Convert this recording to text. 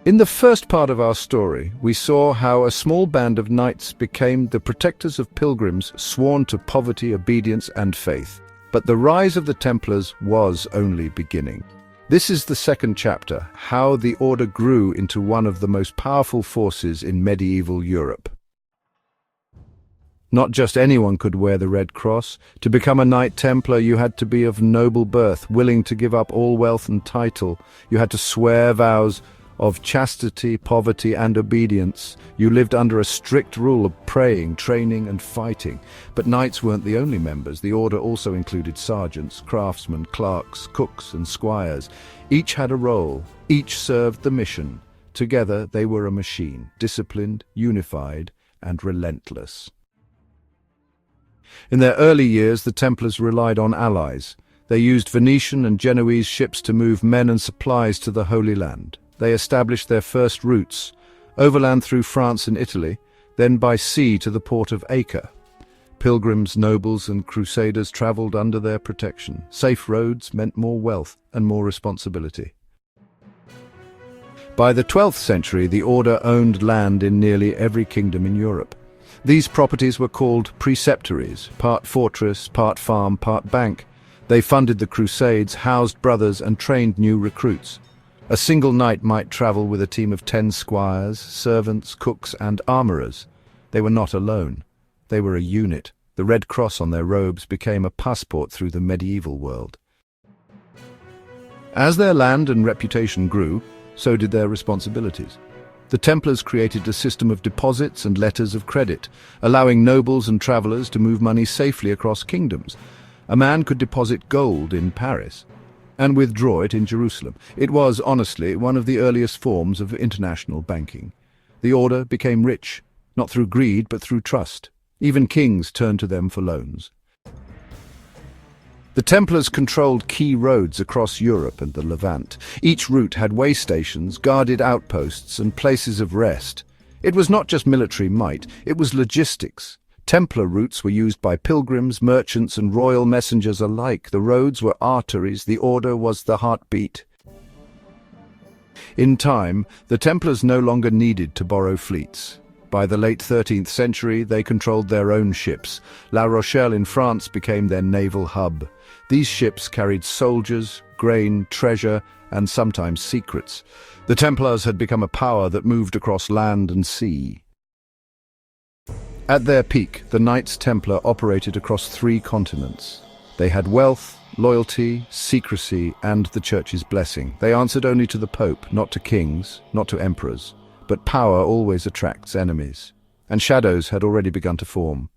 In the first part of our story, we saw how a small band of knights became the protectors of pilgrims sworn to poverty, obedience, and faith. But the rise of the Templars was only beginning. This is the second chapter, how the order grew into one of the most powerful forces in medieval Europe. Not just anyone could wear the Red Cross. To become a Knight Templar, you had to be of noble birth, willing to give up all wealth and title. You had to swear vows of chastity, poverty, and obedience. You lived under a strict rule of praying, training, and fighting. But knights weren't the only members. The order also included sergeants, craftsmen, clerks, cooks, and squires. Each had a role. Each served the mission. Together, they were a machine, disciplined, unified, and relentless. In their early years, the Templars relied on allies. They used Venetian and Genoese ships to move men and supplies to the Holy Land. They established their first routes, overland through France and Italy, then by sea to the port of Acre. Pilgrims, nobles, and crusaders traveled under their protection. Safe roads meant more wealth and more responsibility. By the 12th century, the order owned land in nearly every kingdom in Europe. These properties were called preceptories, part fortress, part farm, part bank. They funded the crusades, housed brothers, and trained new recruits. A single knight might travel with a team of 10 squires, servants, cooks, and armourers. They were not alone. They were a unit. The Red Cross on their robes became a passport through the medieval world. As their land and reputation grew, so did their responsibilities. The Templars created a system of deposits and letters of credit, allowing nobles and travellers to move money safely across kingdoms. A man could deposit gold in Paris and withdraw it in Jerusalem. It was, honestly, one of the earliest forms of international banking. The order became rich, not through greed but through trust. Even kings turned to them for loans. The Templars controlled key roads across Europe and the Levant. Each route had way stations, guarded outposts, and places of rest. It was not just military might, it was logistics. Templar routes were used by pilgrims, merchants, and royal messengers alike. The roads were arteries, the order was the heartbeat. In time, the Templars no longer needed to borrow fleets. By the late 13th century, they controlled their own ships. La Rochelle in France became their naval hub. These ships carried soldiers, grain, treasure, and sometimes secrets. The Templars had become a power that moved across land and sea. At their peak, the Knights Templar operated across 3 continents. They had wealth, loyalty, secrecy, and the Church's blessing. They answered only to the Pope, not to kings, not to emperors. But power always attracts enemies. And shadows had already begun to form.